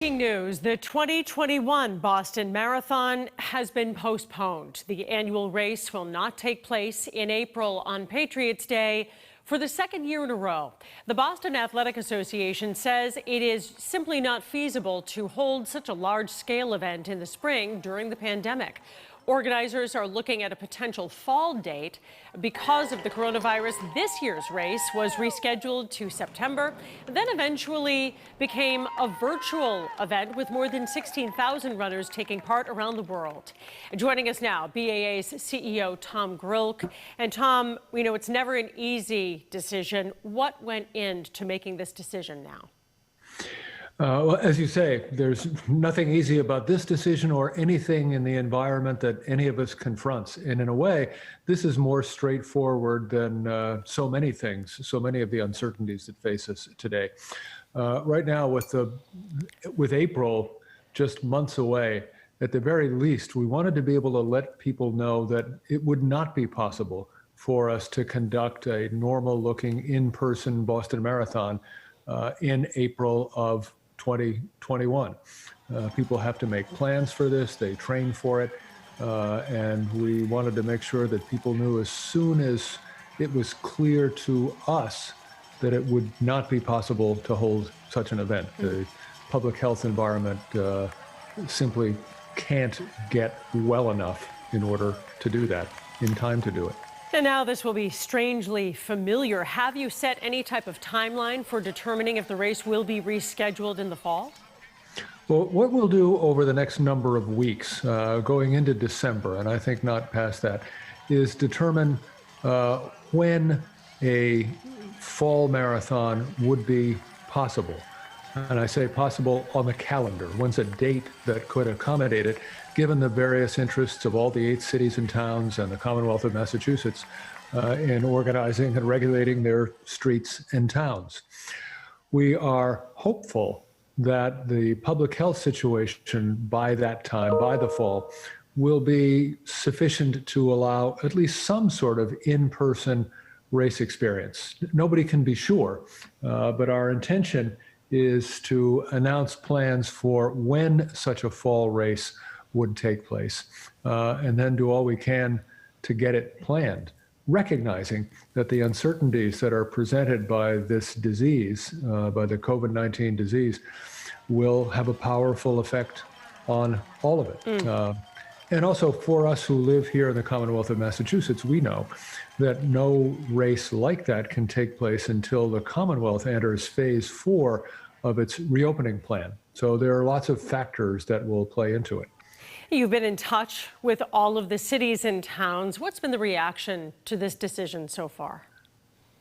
Breaking news, the 2021 Boston Marathon has been postponed. The annual race will not take place in April on Patriots' Day for the second year in a row. The Boston Athletic Association says it is simply not feasible to hold such a large-scale event in the spring during the pandemic. Organizers are looking at a potential fall date. Because of the coronavirus, this year's race was rescheduled to September, then eventually became a virtual event with more than 16,000 runners taking part around the world. Joining us now, BAA's CEO Tom Grilk. And Tom, we know it's never an easy decision. What went into making this decision now? Well, as you say, there's nothing easy about this decision or anything in the environment that any of us confronts. And in a way, this is more straightforward than so many things, so many of the uncertainties that face us today. Right now, with April just months away, at the very least, we wanted to be able to let people know that it would not be possible for us to conduct a normal-looking in-person Boston Marathon in April of 2021. People have to make plans for this, they train for it, and we wanted to make sure that people knew as soon as it was clear to us that it would not be possible to hold such an event. The public health environment simply can't get well enough in order to do that, in time to do it. And now this will be strangely familiar. Have you set any type of timeline for determining if the race will be rescheduled in the fall? Well, what we'll do over the next number of weeks, going into December, and I think not past that, is determine when a fall marathon would be possible. And I say possible on the calendar. When's a date that could accommodate it, given the various interests of all the 8 cities and towns and the Commonwealth of Massachusetts in organizing and regulating their streets and towns. We are hopeful that the public health situation by that time, by the fall, will be sufficient to allow at least some sort of in-person race experience. Nobody can be sure, but our intention is to announce plans for when such a fall race would take place, and then do all we can to get it planned, recognizing that the uncertainties that are presented by this disease, by the COVID-19 disease, will have a powerful effect on all of it. And also for us who live here in the Commonwealth of Massachusetts, we know that no race like that can take place until the Commonwealth enters phase 4 of its reopening plan. So there are lots of factors that will play into it. You've been in touch with all of the cities and towns. What's been the reaction to this decision so far?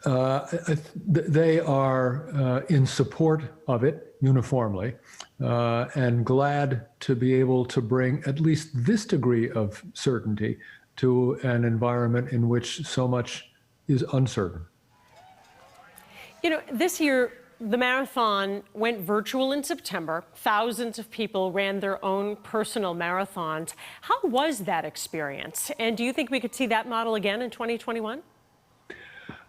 They are in support of it uniformly, and glad to be able to bring at least this degree of certainty to an environment in which so much is uncertain. You know, this year, the marathon went virtual in September. Thousands of people ran their own personal marathons. How was that experience? And do you think we could see that model again in 2021?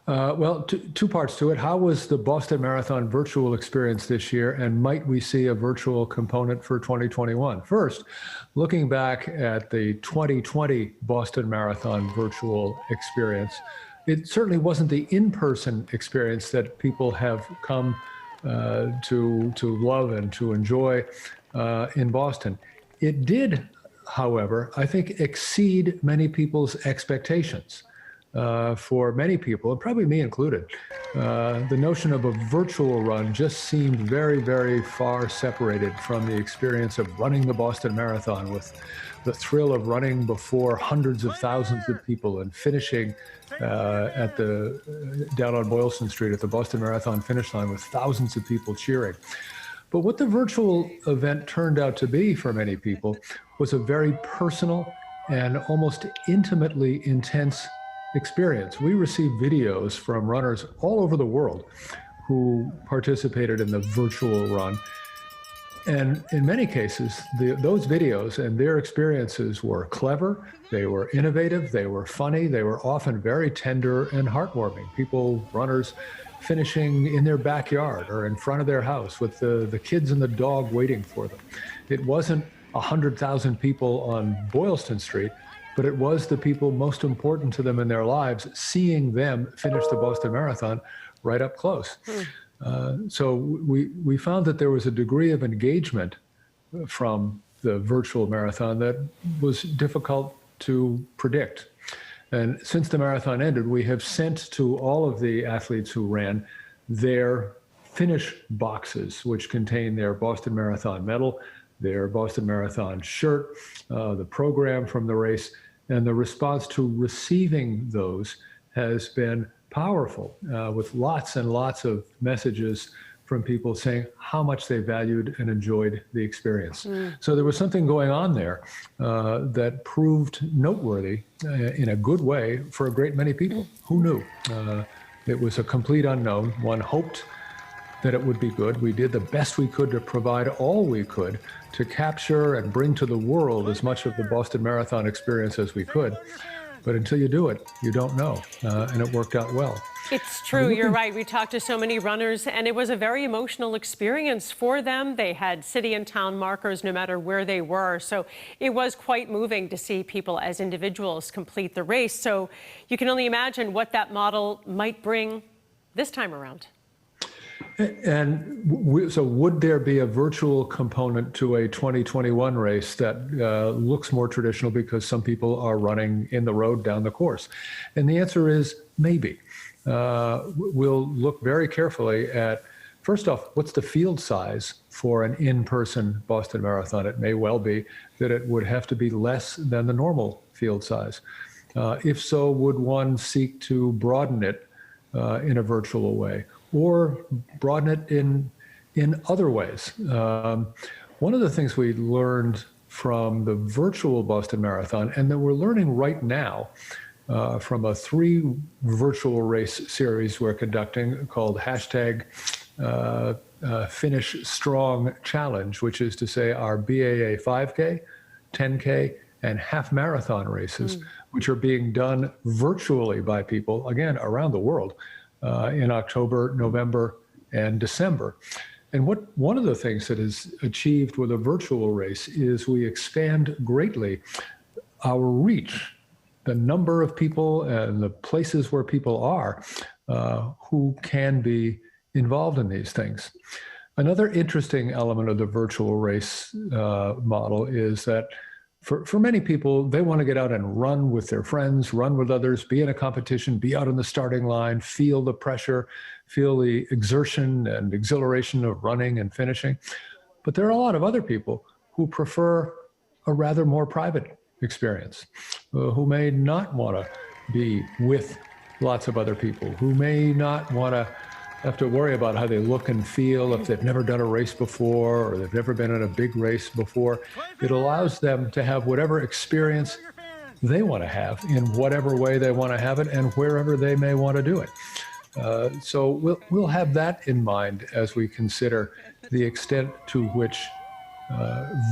Well, two parts to it. How was the Boston Marathon virtual experience this year, and might we see a virtual component for 2021? First, looking back at the 2020 Boston Marathon virtual experience, it certainly wasn't the in-person experience that people have come to love and to enjoy in Boston. It did, however, I think, exceed many people's expectations. For many people, and probably me included, the notion of a virtual run just seemed very, very far separated from the experience of running the Boston Marathon, with the thrill of running before hundreds of thousands of people and finishing down on Boylston Street at the Boston Marathon finish line with thousands of people cheering. But what the virtual event turned out to be for many people was a very personal and almost intimately intense experience. We received videos from runners all over the world who participated in the virtual run. And in many cases, those videos and their experiences were clever, they were innovative, they were funny, they were often very tender and heartwarming. Runners finishing in their backyard or in front of their house with the kids and the dog waiting for them. It wasn't 100,000 people on Boylston Street, but it was the people most important to them in their lives, seeing them finish the Boston Marathon right up close. So we found that there was a degree of engagement from the virtual marathon that was difficult to predict. And since the marathon ended, we have sent to all of the athletes who ran their finish boxes, which contain their Boston Marathon medal, their Boston Marathon shirt, the program from the race, and the response to receiving those has been powerful, with lots and lots of messages from people saying how much they valued and enjoyed the experience. So there was something going on there that proved noteworthy in a good way for a great many people. Who knew? It was a complete unknown. One hoped that it would be good. We did the best we could to provide all we could to capture and bring to the world as much of the Boston Marathon experience as we could. But until you do it, you don't know. And it worked out well. It's true. You're right. We talked to so many runners, and it was a very emotional experience for them. They had city and town markers no matter where they were. So it was quite moving to see people as individuals complete the race. So you can only imagine what that model might bring this time around. And so would there be a virtual component to a 2021 race that looks more traditional because some people are running in the road down the course? And the answer is maybe. We'll look very carefully at, first off, what's the field size for an in-person Boston Marathon? It may well be that it would have to be less than the normal field size. If so, would one seek to broaden it in a virtual way, or broaden it in other ways? One of the things we learned from the virtual Boston Marathon, and that we're learning right now from a 3 virtual race series we're conducting called hashtag Finish Strong Challenge, which is to say our BAA 5K, 10K, and half marathon races, which are being done virtually by people, again, around the world, in October, November, and December. And one of the things that is achieved with a virtual race is we expand greatly our reach, the number of people and the places where people are who can be involved in these things. Another interesting element of the virtual race model is that for many people, they want to get out and run with their friends, run with others, be in a competition, be out on the starting line, feel the pressure, feel the exertion and exhilaration of running and finishing. But there are a lot of other people who prefer a rather more private experience, who may not want to be with lots of other people, who may not want to have to worry about how they look and feel if they've never done a race before or they've never been in a big race before. It allows them to have whatever experience they want to have in whatever way they want to have it and wherever they may want to do it. So we'll have that in mind as we consider the extent to which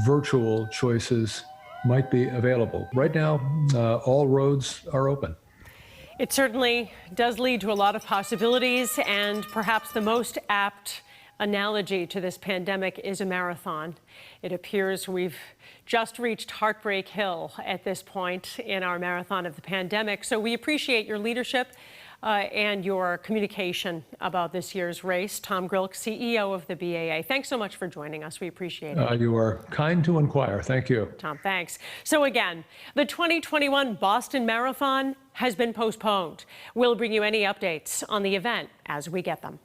virtual choices might be available. Right now, all roads are open. It certainly does lead to a lot of possibilities, and perhaps the most apt analogy to this pandemic is a marathon. It appears we've just reached Heartbreak Hill at this point in our marathon of the pandemic. So we appreciate your leadership and your communication about this year's race. Tom Grilk, CEO of the BAA. Thanks so much for joining us. We appreciate it. You are kind to inquire. Thank you. Tom, thanks. So again, the 2021 Boston Marathon has been postponed. We'll bring you any updates on the event as we get them.